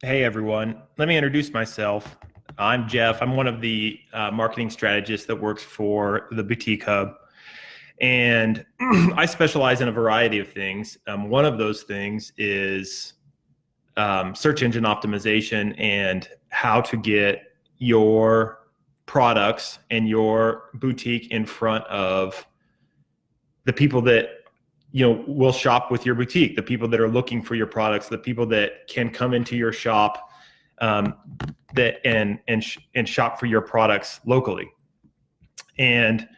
Hey everyone, let me introduce myself. I'm Jeff. I'm one of the marketing strategists that works for the Boutique Hub. And I specialize in a variety of things. One of those things is search engine optimization and how to get your products and your boutique in front of the people that will shop with your boutique, the people that are looking for your products, the people that can come into your shop that and shop for your products locally. And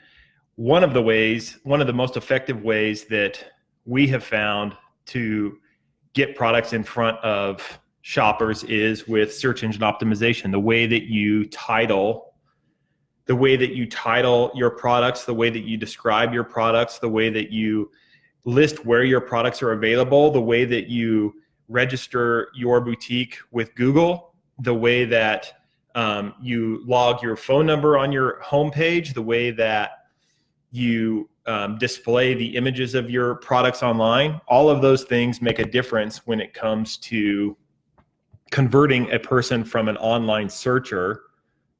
one of the most effective ways that we have found to get products in front of shoppers is with search engine optimization. The way that you title your products, the way that you describe your products, the way that you list where your products are available, the way that you register your boutique with Google, the way that you log your phone number on your homepage, the way that you display the images of your products online. All of those things make a difference when it comes to converting a person from an online searcher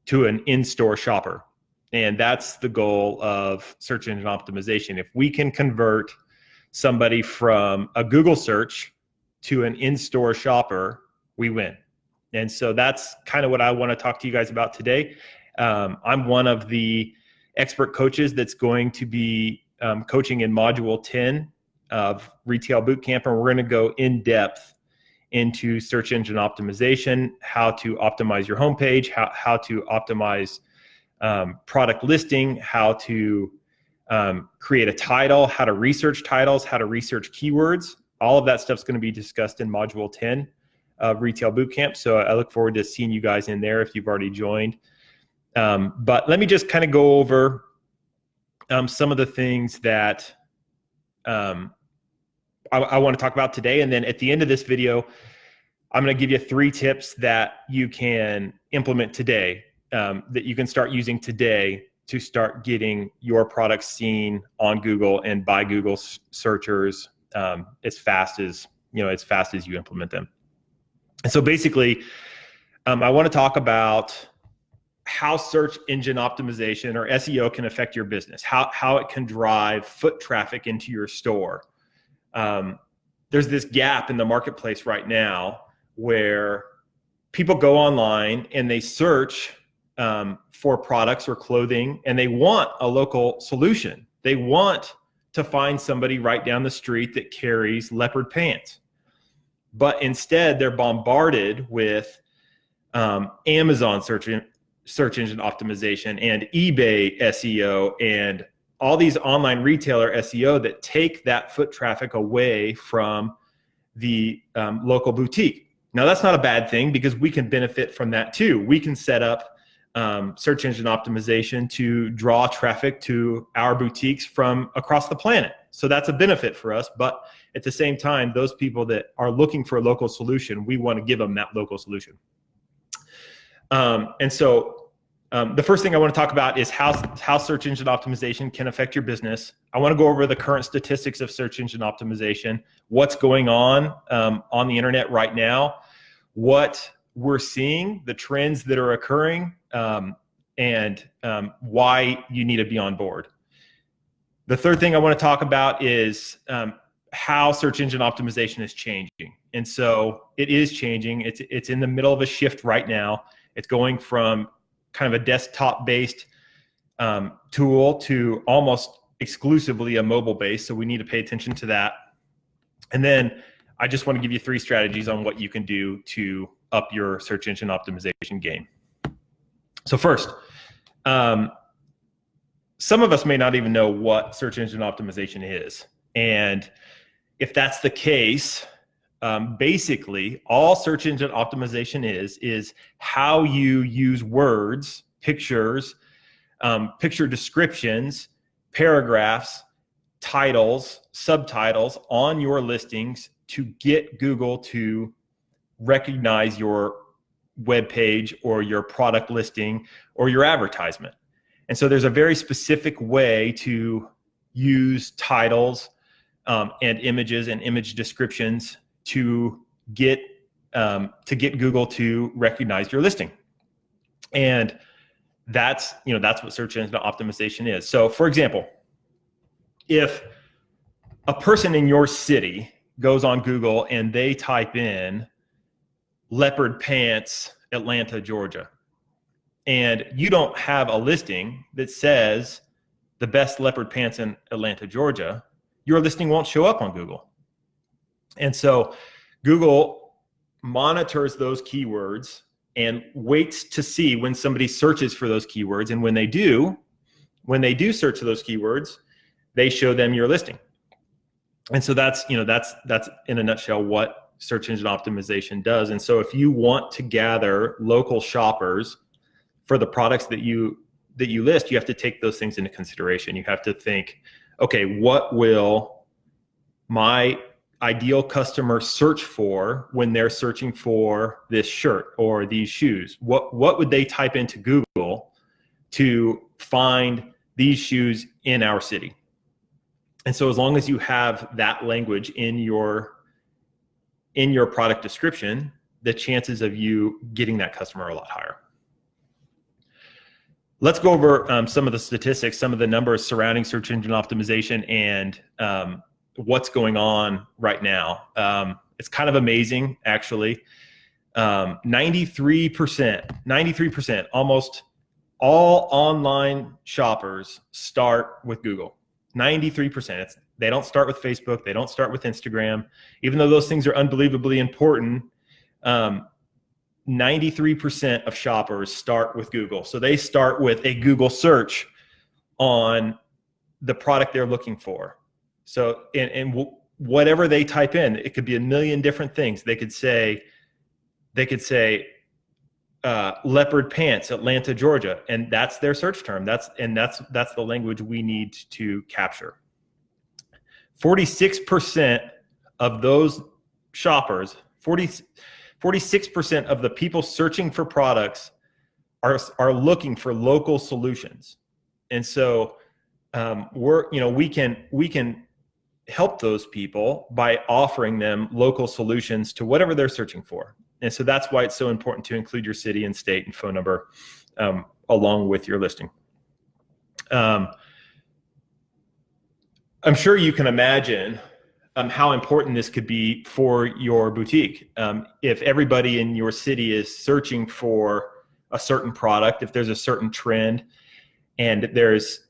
to an in-store shopper. And that's the goal of search engine optimization. If we can convert somebody from a Google search to an in-store shopper, we win. And so that's kind of what I want to talk to you guys about today. I'm one of the expert coaches that's going to be coaching in Module 10 of Retail Bootcamp, and we're going to go in depth into search engine optimization, how to optimize your homepage, how to optimize product listing, how to create a title, how to research titles, how to research keywords. All of that stuff's going to be discussed in Module 10 of Retail Bootcamp. So I look forward to seeing you guys in there if you've already joined. But let me just kind of go over some of the things that I want to talk about today. And then at the end of this video, I'm going to give you 3 tips that you can implement today, that you can start using today to start getting your products seen on Google and by Google searchers as fast as you implement them. And so basically, I want to talk about how search engine optimization or SEO can affect your business, how it can drive foot traffic into your store. There's this gap in the marketplace right now where people go online and they search for products or clothing, and they want a local solution. They want to find somebody right down the street that carries leopard pants. But instead, they're bombarded with Amazon search engine optimization and eBay SEO and all these online retailer SEO that take that foot traffic away from the local boutique. Now, that's not a bad thing because we can benefit from that too. We can set up search engine optimization to draw traffic to our boutiques from across the planet. So that's a benefit for us. But at the same time, those people that are looking for a local solution, we want to give them that local solution. And so the first thing I want to talk about is how search engine optimization can affect your business. I want to go over the current statistics of search engine optimization, what's going on the internet right now, what we're seeing, the trends that are occurring, and why you need to be on board. The third thing I want to talk about is how search engine optimization is changing. And so it is changing. It's in the middle of a shift right now. It's going from kind of a desktop-based tool to almost exclusively a mobile-based. So we need to pay attention to that. And then I just want to give you 3 strategies on what you can do to up your search engine optimization game. So first, some of us may not even know what search engine optimization is. And if that's the case, basically all search engine optimization is how you use words, pictures, picture descriptions, paragraphs, titles, subtitles on your listings to get Google to recognize your web page or your product listing or your advertisement. And so there's a very specific way to use titles and images and image descriptions to get to get Google to recognize your listing. And that's what search engine optimization is. So for example, if a person in your city goes on Google and they type in leopard pants, Atlanta, Georgia, and you don't have a listing that says the best leopard pants in Atlanta, Georgia, your listing won't show up on Google. And so Google monitors those keywords and waits to see when somebody searches for those keywords. And when they do search those keywords, they show them your listing. And so that's in a nutshell what search engine optimization does. And so if you want to gather local shoppers for the products that you list, you have to take those things into consideration. You have to think, okay, what will my ideal customer search for when they're searching for this shirt or these shoes? What would they type into Google to find these shoes in our city? And so as long as you have that language in your product description, the chances of you getting that customer are a lot higher. Let's go over some of the statistics, some of the numbers surrounding search engine optimization and what's going on right now. It's kind of amazing, actually. 93%, almost all online shoppers start with Google. 93%. They don't start with Facebook. They don't start with Instagram. Even though those things are unbelievably important, 93% of shoppers start with Google. So they start with a Google search on the product they're looking for. So, and whatever they type in, it could be a million different things. They could say leopard pants, Atlanta, Georgia, and that's their search term. That's the language we need to capture. 46% of those shoppers, 46% of the people searching for products are looking for local solutions. And so we can help those people by offering them local solutions to whatever they're searching for. And so that's why it's so important to include your city and state and phone number along with your listing. I'm sure you can imagine how important this could be for your boutique. If everybody in your city is searching for a certain product, if there's a certain trend, and there's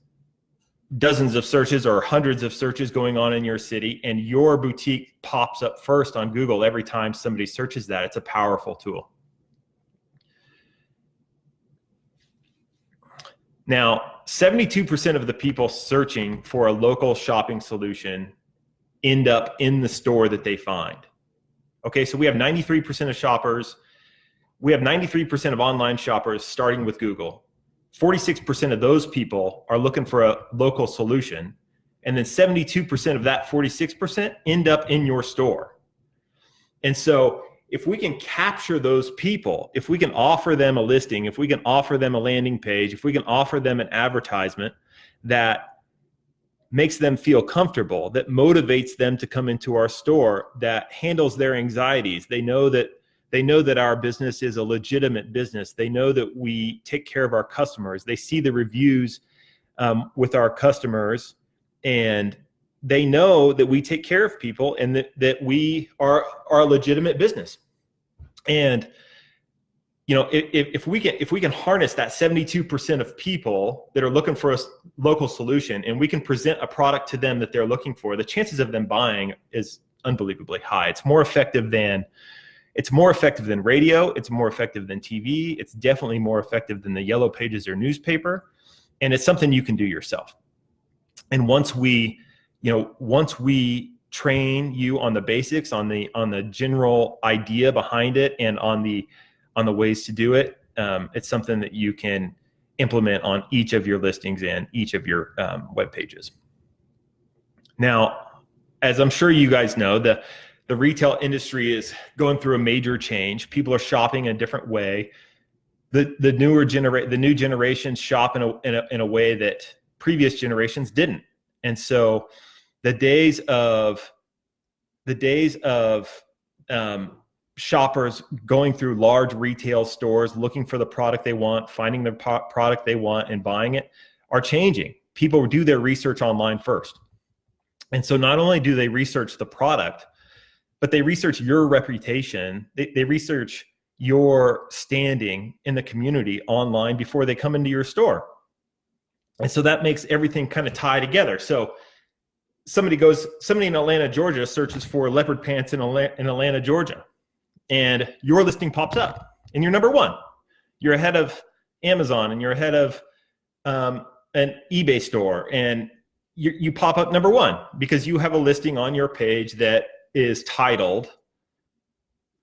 dozens of searches or hundreds of searches going on in your city, and your boutique pops up first on Google every time somebody searches that, it's a powerful tool. Now, 72% of the people searching for a local shopping solution end up in the store that they find. Okay, so we have 93% of shoppers. We have 93% of online shoppers starting with Google. 46% of those people are looking for a local solution. And then 72% of that 46% end up in your store. And so if we can capture those people, if we can offer them a listing, if we can offer them a landing page, if we can offer them an advertisement that makes them feel comfortable, that motivates them to come into our store, that handles their anxieties, they know that our business is a legitimate business. They know that we take care of our customers. They see the reviews with our customers, and they know that we take care of people and that we are a legitimate business. And if we can harness that 72% of people that are looking for a local solution, and we can present a product to them that they're looking for, the chances of them buying is unbelievably high. It's more effective than radio. It's more effective than TV. It's definitely more effective than the yellow pages or newspaper. And it's something you can do yourself. And once we train you on the basics, on the general idea behind it, and on the ways to do it, it's something that you can implement on each of your listings and each of your web pages. Now, as I'm sure you guys know, the retail industry is going through a major change. People are shopping in a different way. The new generations shop in a way that previous generations didn't. And so the days of shoppers going through large retail stores, looking for the product they want, finding the product they want and buying it are changing. People do their research online first. And so not only do they research the product, but they research your reputation. They research your standing in the community online before they come into your store. And so that makes everything kind of tie together. So somebody in Atlanta, Georgia searches for leopard pants in Atlanta, Georgia, and your listing pops up and you're number one. You're ahead of Amazon and you're ahead of an eBay store, and you pop up number one because you have a listing on your page that is titled,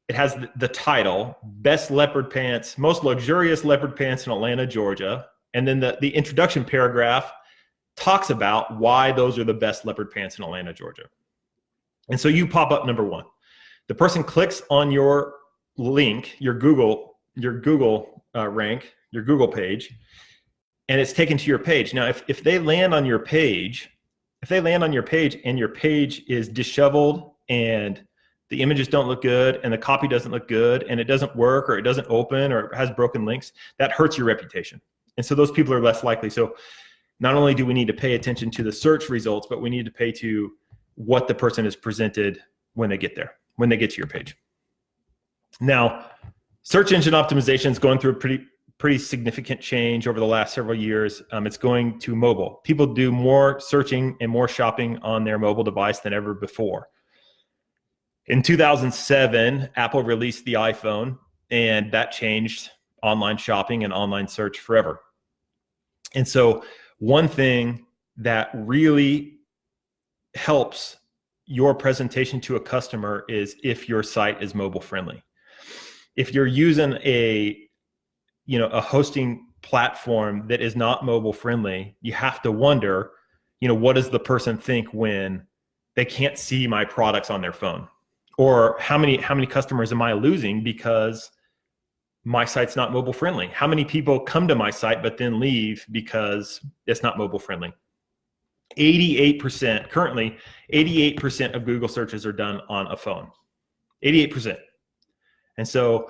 it has the title, Best Leopard Pants, Most Luxurious Leopard Pants in Atlanta, Georgia. And then the introduction paragraph talks about why those are the best leopard pants in Atlanta, Georgia. And so you pop up number one. The person clicks on your link, your Google rank, your Google page, and it's taken to your page. Now, if they land on your page, and your page is disheveled and the images don't look good and the copy doesn't look good and it doesn't work or it doesn't open or it has broken links, that hurts your reputation. And so those people are less likely. So not only do we need to pay attention to the search results, but we need to pay to what the person is presented when they get there, when they get to your page. Now, search engine optimization is going through a pretty significant change over the last several years. It's going to mobile. People do more searching and more shopping on their mobile device than ever before. In 2007, Apple released the iPhone, and that changed online shopping and online search forever. And so one thing that really helps your presentation to a customer is if your site is mobile friendly. If you're using a hosting platform that is not mobile friendly, you have to wonder, what does the person think when they can't see my products on their phone? Or how many customers am I losing because my site's not mobile friendly? How many people come to my site but then leave because it's not mobile friendly? 88% of Google searches are done on a phone. 88%. And so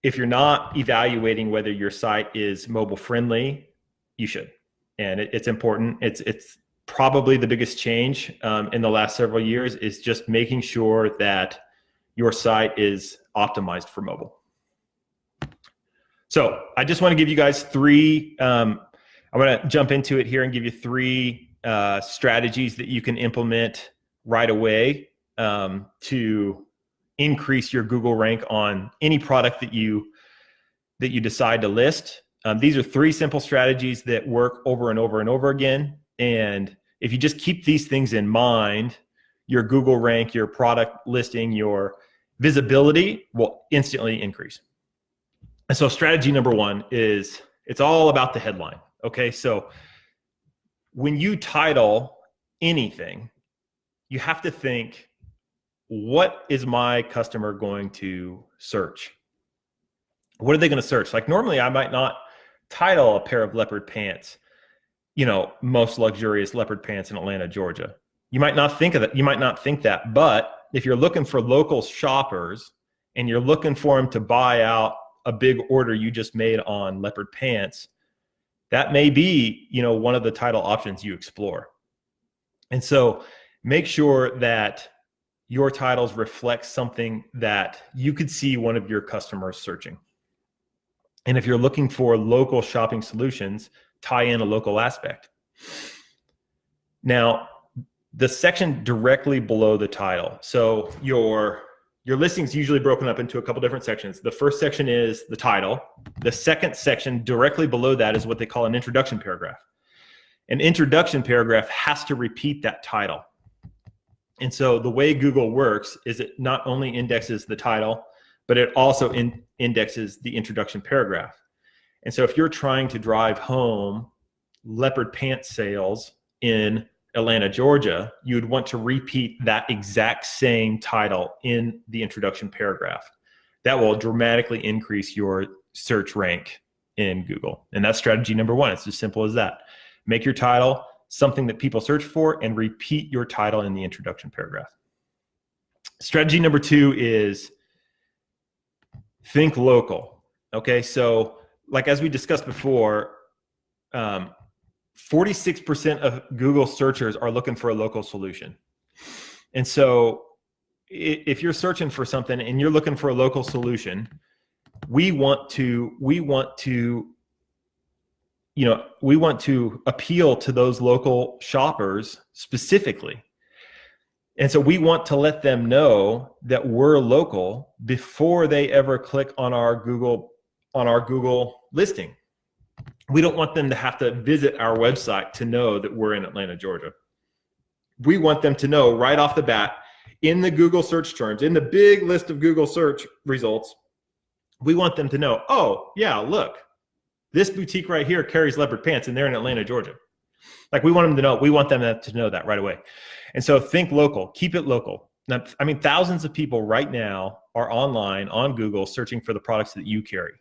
if you're not evaluating whether your site is mobile friendly, you should. And it's important. It's probably the biggest change in the last several years is just making sure that your site is optimized for mobile. So I just want to give you guys three, I'm going to jump into it here and give you three strategies that you can implement right away to increase your Google rank on any product that you decide to list. These are three simple strategies that work over and over and over again. And if you just keep these things in mind, your Google rank, your product listing, your visibility will instantly increase. And so strategy number one is it's all about the headline. Okay, so when you title anything, you have to think, what is my customer going to search? What are they going to search? Like normally I might not title a pair of leopard pants, most luxurious leopard pants in Atlanta, Georgia. You might not think of that. You might not think that, but if you're looking for local shoppers and you're looking for them to buy out a big order you just made on leopard pants, that may be, one of the title options you explore. And so make sure that your titles reflect something that you could see one of your customers searching. And if you're looking for local shopping solutions, tie in a local aspect. Now, the section directly below the title. So your listing's usually broken up into a couple different sections. The first section is the title. The second section directly below that is what they call an introduction paragraph. An introduction paragraph has to repeat that title. And so the way Google works is it not only indexes the title, but it also indexes the introduction paragraph. And so if you're trying to drive home leopard pant sales in Atlanta, Georgia, you'd want to repeat that exact same title in the introduction paragraph. That will dramatically increase your search rank in Google. And that's strategy number one. It's as simple as that. Make your title something that people search for and repeat your title in the introduction paragraph. Strategy number two is think local. Okay, so like as we discussed before, 46% of Google searchers are looking for a local solution. And so if you're searching for something and you're looking for a local solution, we want to appeal to those local shoppers specifically. And so we want to let them know that we're local before they ever click on our Google listing. We don't want them to have to visit our website to know that we're in Atlanta, Georgia. We want them to know right off the bat in the Google search terms, in the big list of Google search results, we want them to know, oh, yeah, look, this boutique right here carries leopard pants and they're in Atlanta, Georgia. Like we want them to know that right away. And so think local, keep it local. Now, I mean, thousands of people right now are online on Google searching for the products that you carry.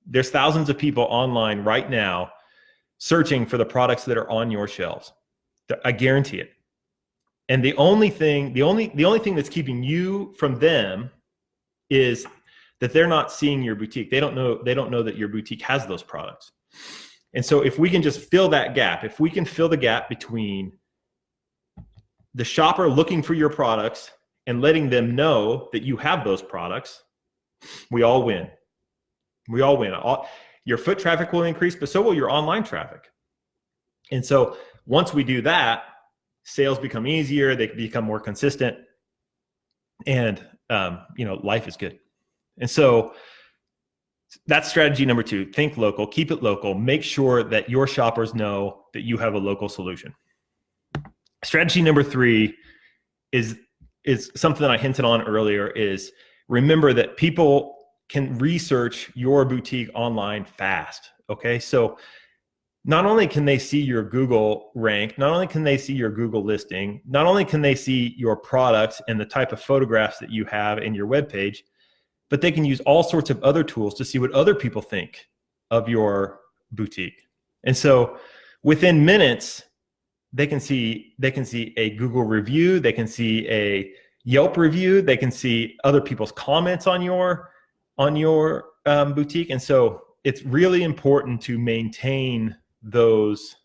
There's thousands of people online right now searching for the products that are on your shelves. I guarantee it. And the only thing that's keeping you from them is that they're not seeing your boutique. They don't know that your boutique has those products. And so if we can just fill that gap, if we can fill the gap between the shopper looking for your products and letting them know that you have those products, we all win. We all win. Your foot traffic will increase, but so will your online traffic. And so once we do that, sales become easier, they become more consistent, and life is good. And so that's strategy number 2. Think local, keep it local, make sure that your shoppers know that you have a local solution. Strategy number 3 is something that I hinted on earlier, is remember that people can research your boutique online fast. Okay, so not only can they see your Google rank, not only can they see your Google listing, not only can they see your products and the type of photographs that you have in your webpage, but they can use all sorts of other tools to see what other people think of your boutique. And so within minutes, they can see a Google review, they can see a Yelp review, they can see other people's comments on your boutique. And so it's really important to maintain those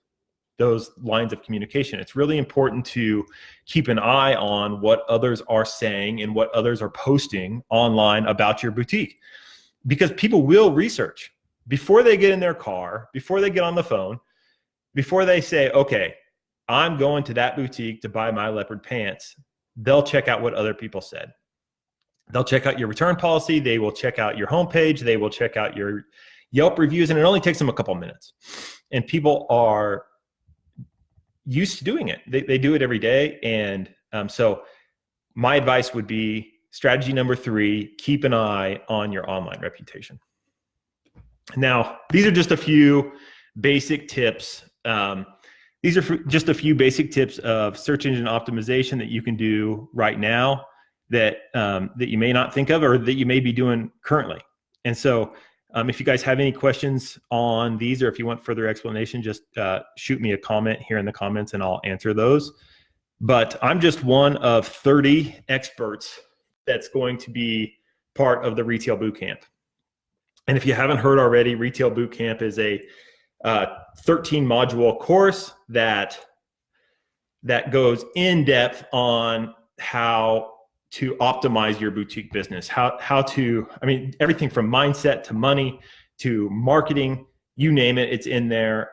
lines of communication. It's really important to keep an eye on what others are saying and what others are posting online about your boutique, because people will research before they get in their car, before they get on the phone, before they say, okay, I'm going to that boutique to buy my leopard pants. They'll check out what other people said. They'll check out your return policy. They will check out your homepage. They will check out your Yelp reviews, and it only takes them a couple minutes. And people are used to doing it. They do it every day. And so my advice would be strategy number 3, keep an eye on your online reputation. Now, these are just a few basic tips. These are just a few basic tips of search engine optimization that you can do right now that you may not think of, or that you may be doing currently. And so if you guys have any questions on these, or if you want further explanation, just shoot me a comment here in the comments and I'll answer those. But I'm just one of 30 experts that's going to be part of the Retail Bootcamp. And if you haven't heard already, Retail Bootcamp is a 13 module course that goes in depth on how to optimize your boutique business, how to, I mean, everything from mindset to money to marketing, you name it, it's in there.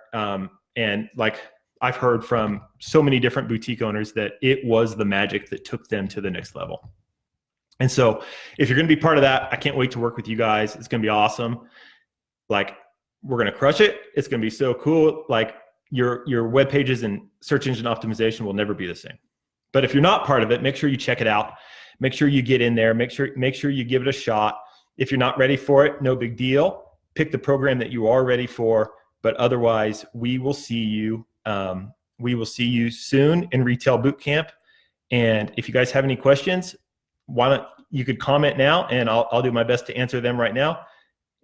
And like I've heard from so many different boutique owners that it was the magic that took them to the next level. And so if you're going to be part of that, I can't wait to work with you guys. It's going to be awesome. Like, we're going to crush it. It's going to be so cool. Like your web pages and search engine optimization will never be the same. But if you're not part of it, make sure you check it out. Make sure you get in there. Make sure you give it a shot. If you're not ready for it, no big deal. Pick the program that you are ready for. But otherwise, we will see you. We will see you soon in Retail Bootcamp. And if you guys have any questions, you could comment now, and I'll do my best to answer them right now.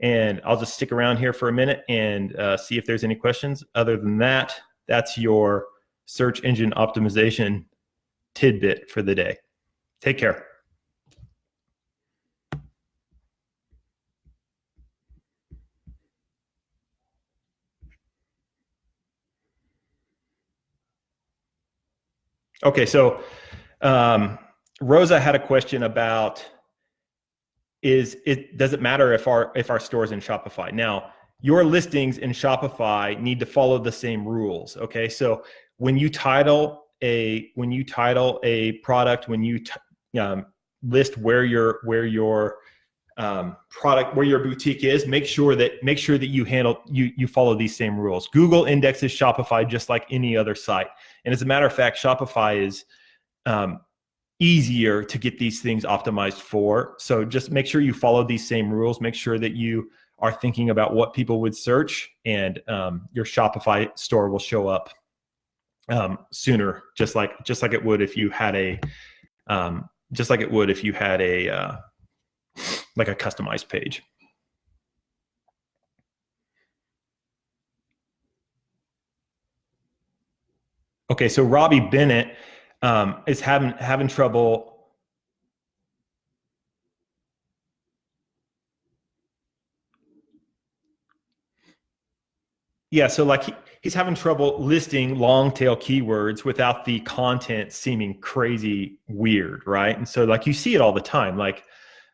And I'll just stick around here for a minute and see if there's any questions. Other than that, that's your search engine optimization tidbit for the day. Take care. Okay, so Rosa had a question about does it matter if our store's in Shopify? Now, your listings in Shopify need to follow the same rules. Okay, so when you title a product, when you list where your product, where your boutique is, make sure that you follow these same rules. Google indexes Shopify just like any other site, and as a matter of fact, Shopify is easier to get these things optimized for. So just make sure you follow these same rules. Make sure that you are thinking about what people would search, and your Shopify store will show up sooner, just like it would if you had a like a customized page. Okay, so Robbie Bennett is having trouble. Yeah, so like he's having trouble listing long tail keywords without the content seeming crazy weird, right? And so like you see it all the time. Like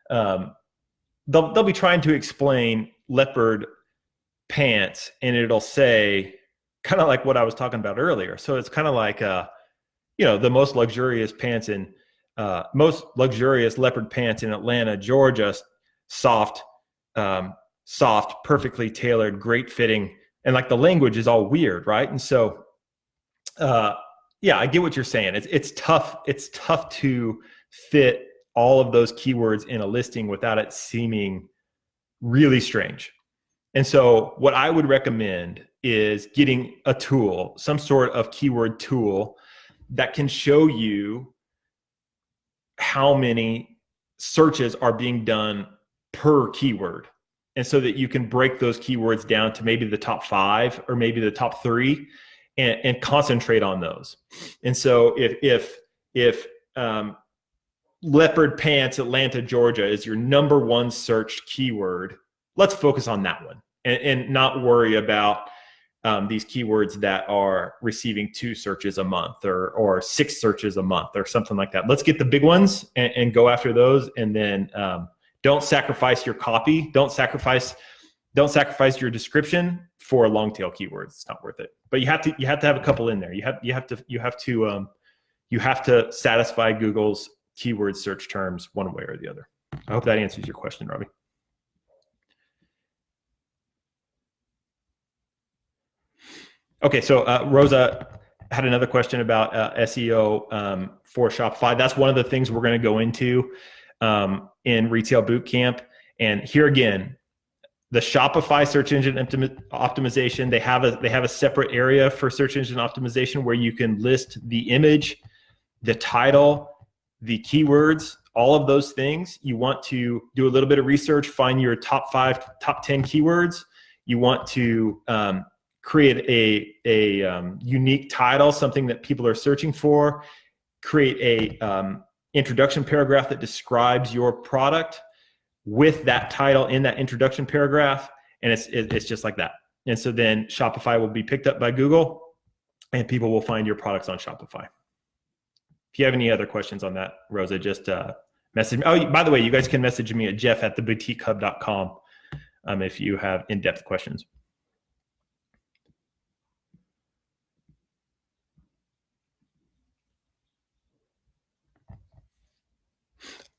they'll be trying to explain leopard pants, and it'll say kind of like what I was talking about earlier. So it's kind of like the most luxurious leopard pants in Atlanta, Georgia, soft, perfectly tailored, great fitting. And like the language is all weird, right? And so, yeah, I get what you're saying. It's tough. It's tough to fit all of those keywords in a listing without it seeming really strange. And so, what I would recommend is getting a tool, some sort of keyword tool that can show you how many searches are being done per keyword. And so that you can break those keywords down to maybe the top 5 or maybe the top 3 and concentrate on those. And so if leopard pants, Atlanta, Georgia is your number 1 searched keyword, let's focus on that one and not worry about these keywords that are receiving 2 searches a month or 6 searches a month or something like that. Let's get the big ones and go after those, and then don't sacrifice your copy. Don't sacrifice your description for long tail keywords. It's not worth it. But you have to have a couple in there. You have to satisfy Google's keyword search terms one way or the other. I hope that answers your question, Robbie. Okay, so Rosa had another question about SEO for Shopify. That's one of the things we're going to go into in Retail Bootcamp. And here again, the Shopify search engine optimization, they have a separate area for search engine optimization where you can list the image, the title, the keywords, all of those things. You want to do a little bit of research, find your top 5, top 10 keywords. You want to create a unique title, something that people are searching for. Create a introduction paragraph that describes your product with that title in that introduction paragraph, and it's just like that. And so then Shopify will be picked up by Google, and people will find your products on Shopify. If you have any other questions on that, Rosa, just message me. Oh, by the way, you guys can message me at jeff@theboutiquehub.com if you have in-depth questions.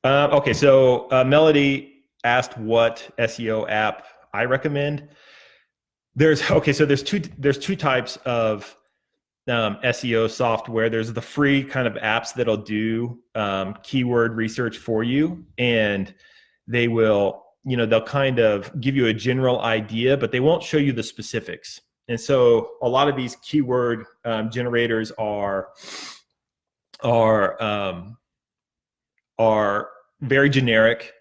Okay, so Melody asked what SEO app I recommend. There's two types of SEO software. There's the free kind of apps that'll do keyword research for you, and they'll kind of give you a general idea, but they won't show you the specifics. And so a lot of these keyword generators are very generic.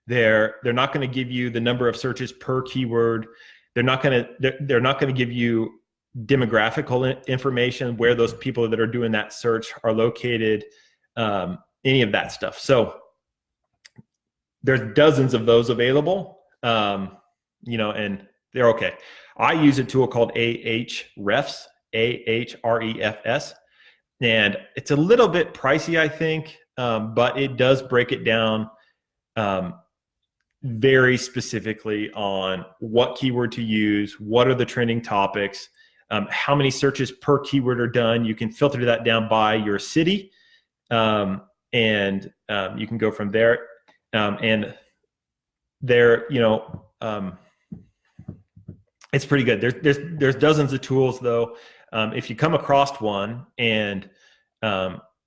They're not going to give you the number of searches per keyword. They're not going to give you demographical information, where those people that are doing that search are located, any of that stuff. So there's dozens of those available, and they're okay. I use a tool called Ahrefs, Ahrefs. And it's a little bit pricey, I think, but it does break it down very specifically on what keyword to use, what are the trending topics, how many searches per keyword are done. You can filter that down by your city, and you can go from there. And there, it's pretty good. There's dozens of tools though. If you come across one and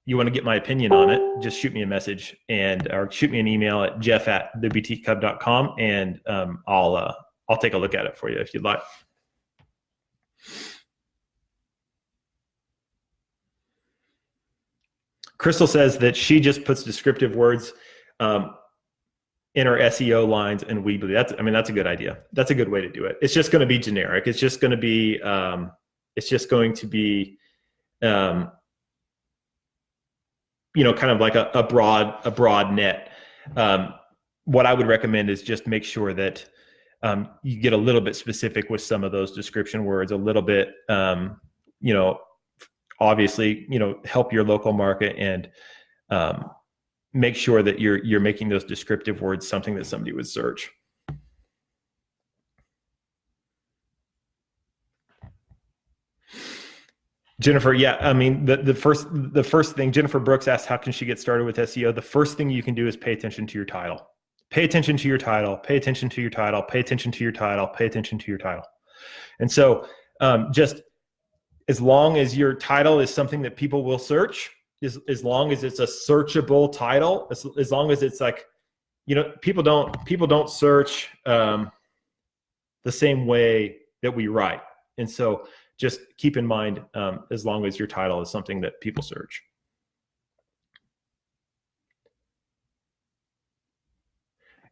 you want to get my opinion on it, just shoot me a message or shoot me an email at jeff@theboutiquehub.com, and I'll take a look at it for you if you'd like. Crystal says that she just puts descriptive words in her SEO lines and Weebly. That's a good idea. That's a good way to do it. It's just going to be generic. It's just going to be kind of like a broad net. What I would recommend is just make sure that you get a little bit specific with some of those description words, a little bit, obviously, help your local market, and make sure that you're making those descriptive words something that somebody would search. Jennifer, yeah, the first thing, Jennifer Brooks asked, how can she get started with SEO? The first thing you can do is pay attention to your title. Pay attention to your title, pay attention to your title, pay attention to your title, pay attention to your title. And so just as long as your title is something that people will search, as long as it's a searchable title, as long as it's like, people don't search the same way that we write. And so just keep in mind, as long as your title is something that people search.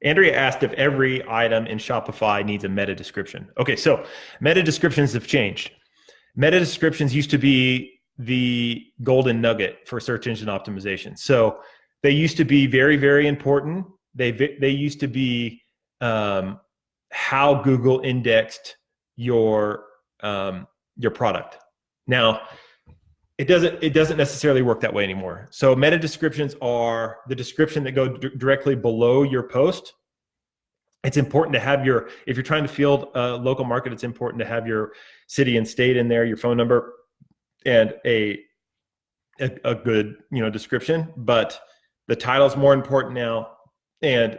Andrea asked if every item in Shopify needs a meta description. Okay, so meta descriptions have changed. Meta descriptions used to be the golden nugget for search engine optimization. So they used to be very, very important. They used to be how Google indexed your product. Now, it doesn't necessarily work that way anymore. So meta descriptions are the description that go directly below your post. It's important to have if you're trying to field a local market, it's important to have your city and state in there, your phone number, and a good description. But the title is more important now, and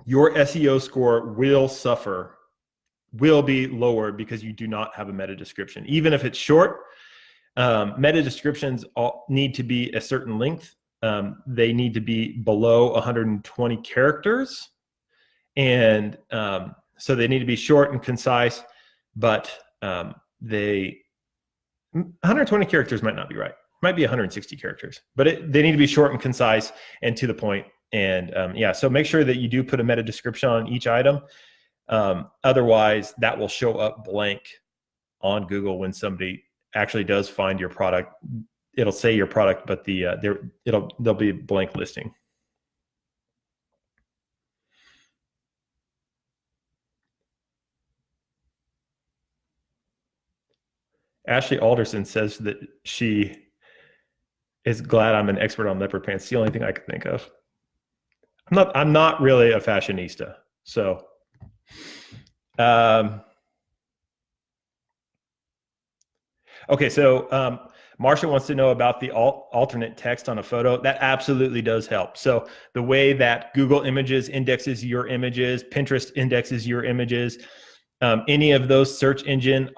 your SEO score will be lower because you do not have a meta description. Even if it's short, meta descriptions need to be a certain length. They need to be below 120 characters. And so they need to be short and concise, but 120 characters might not be right. It might be 160 characters, but they need to be short and concise and to the point. And so make sure that you do put a meta description on each item. Otherwise, that will show up blank on Google when somebody actually does find your product. It'll say your product, but there'll be a blank listing. Ashley Alderson says that she is glad I'm an expert on leopard pants. It's the only thing I can think of. I'm not really a fashionista. So, okay. So, Marsha wants to know about the alternate text on a photo. That absolutely does help. So the way that Google Images indexes your images, Pinterest indexes your images, any of those search engine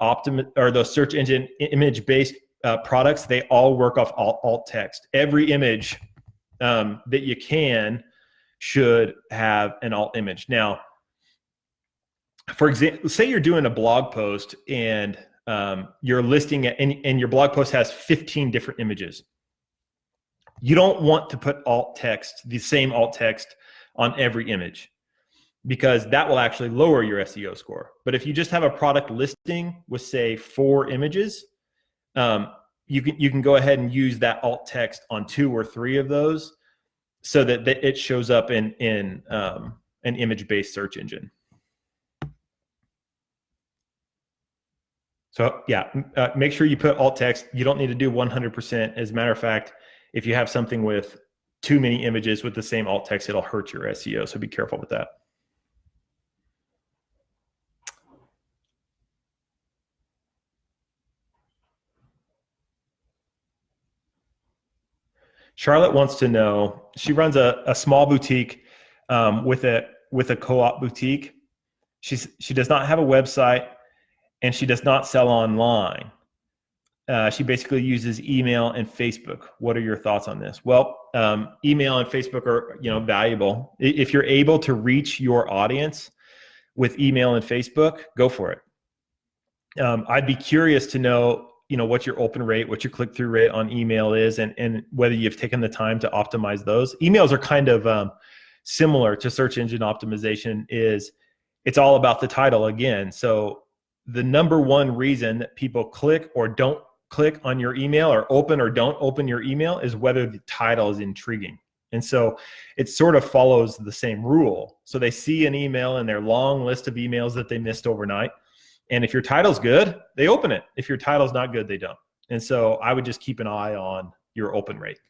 image-based products, they all work off alt text. Every image that you should have an alt image. Now, for example, say you're doing a blog post and you're listing and your blog post has 15 different images. You don't want to put the same alt text on every image, because that will actually lower your SEO score. But if you just have a product listing with, say, 4 images, you can go ahead and use that alt text on 2 or 3 of those, so that it shows up in an image-based search engine. So yeah, make sure you put alt text. You don't need to do 100%. As a matter of fact, if you have something with too many images with the same alt text, it'll hurt your SEO. So be careful with that. Charlotte wants to know, she runs a small boutique with a co-op boutique. She does not have a website and she does not sell online. She basically uses email and Facebook. What are your thoughts on this? Well, email and Facebook are valuable. If you're able to reach your audience with email and Facebook, go for it. I'd be curious to know, what your open rate, what your click-through rate on email is, and whether you've taken the time to optimize those. Emails are kind of similar to search engine optimization. It's all about the title again. So the number one reason that people click or don't click on your email, or open or don't open your email, is whether the title is intriguing. And so it sort of follows the same rule. So they see an email in their long list of emails that they missed overnight. And if your title's good, they open it. If your title's not good, they don't. And so I would just keep an eye on your open rate.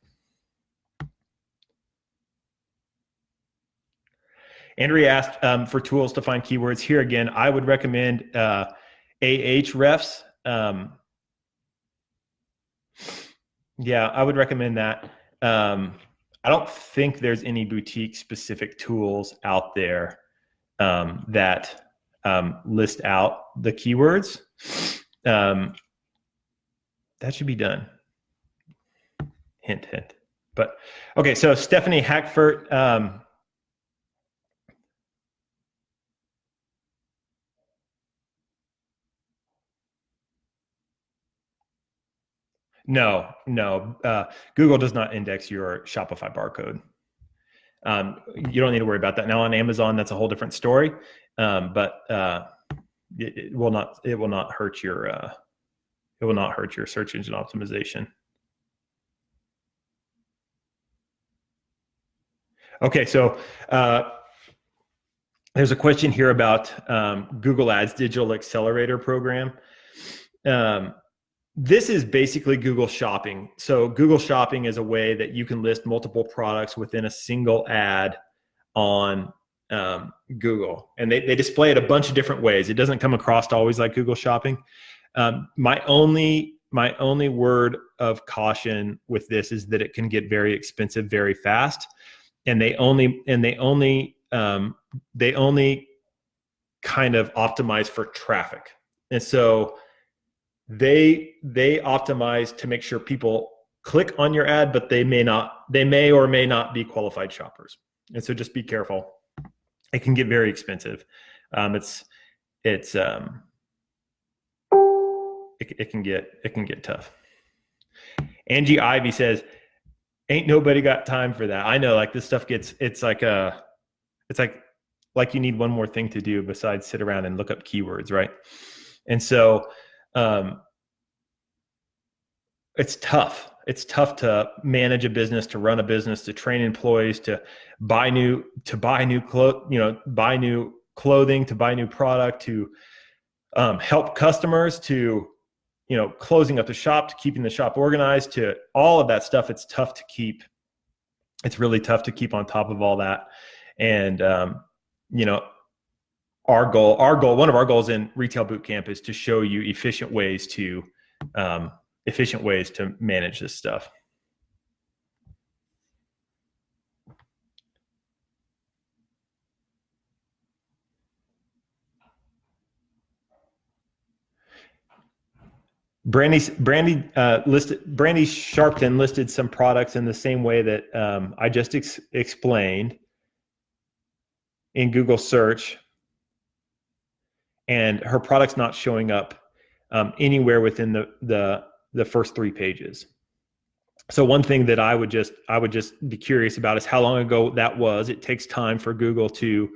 Andrea asked for tools to find keywords. Here again, I would recommend Ahrefs. Yeah, I would recommend that. I don't think there's any boutique specific tools out there that list out the keywords. That should be done. Hint, hint. But okay, so Stephanie Hackford. No. Google does not index your Shopify barcode. You don't need to worry about that. Now on Amazon, that's a whole different story. But it will not hurt your search engine optimization. Okay, so there's a question here about Google Ads Digital Accelerator Program. This is basically Google Shopping. So Google Shopping is a way that you can list multiple products within a single ad on Google, and they display it a bunch of different ways. It doesn't come across always like Google Shopping. My only word of caution with this is that it can get very expensive very fast, and they only kind of optimize for traffic, and so they optimize to make sure people click on your ad, but they may or may not be qualified shoppers. And so just be careful. It can get very expensive. It can get tough. Angie Ivy says, ain't nobody got time for that. I know, like, this stuff it's like you need one more thing to do besides sit around and look up keywords, right? And so it's tough. It's tough to manage a business, to run a business, to train employees, to buy new clothing, to buy new product, to help customers, to closing up the shop, to keeping the shop organized, to all of that stuff. It's tough to keep. It's really tough to keep on top of all that. And one of our goals in Retail Bootcamp is to show you efficient ways to manage this stuff. Brandy Sharpton listed some products in the same way that I just explained in Google search, and her product's not showing up anywhere within the first 3 pages. So one thing that I would just be curious about is how long ago that was. It takes time for Google to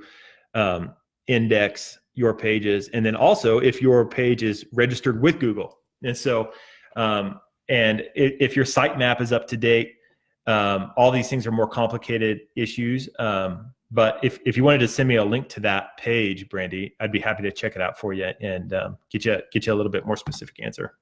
index your pages, and then also if your page is registered with Google. And so, and if your sitemap is up to date, all these things are more complicated issues. But if you wanted to send me a link to that page, Brandy, I'd be happy to check it out for you and get you a little bit more specific answer.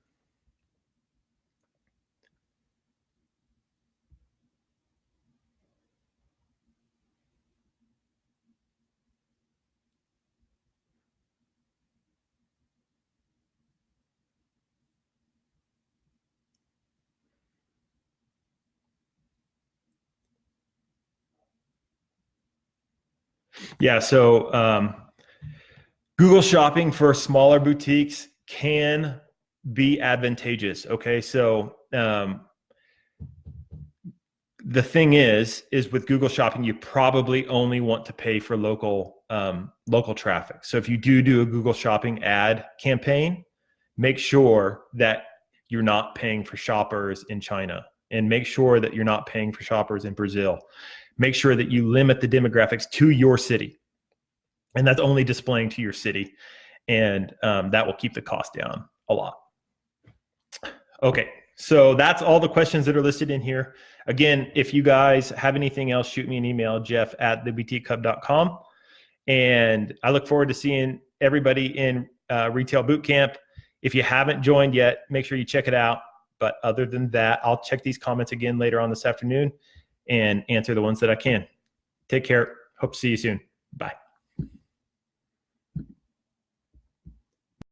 Yeah, so Google Shopping for smaller boutiques can be advantageous. Okay, so the thing is with Google Shopping, you probably only want to pay for local traffic. So if you do a Google Shopping ad campaign, make sure that you're not paying for shoppers in China, and make sure that you're not paying for shoppers in Brazil. Make sure that you limit the demographics to your city, and that's only displaying to your city, and that will keep the cost down a lot. Okay, so that's all the questions that are listed in here. Again, if you guys have anything else, shoot me an email, jeff@theboutiquehub.com. And I look forward to seeing everybody in Retail Bootcamp. If you haven't joined yet, make sure you check it out. But other than that, I'll check these comments again later on this afternoon and answer the ones that I can. Take care. Hope to see you soon. Bye.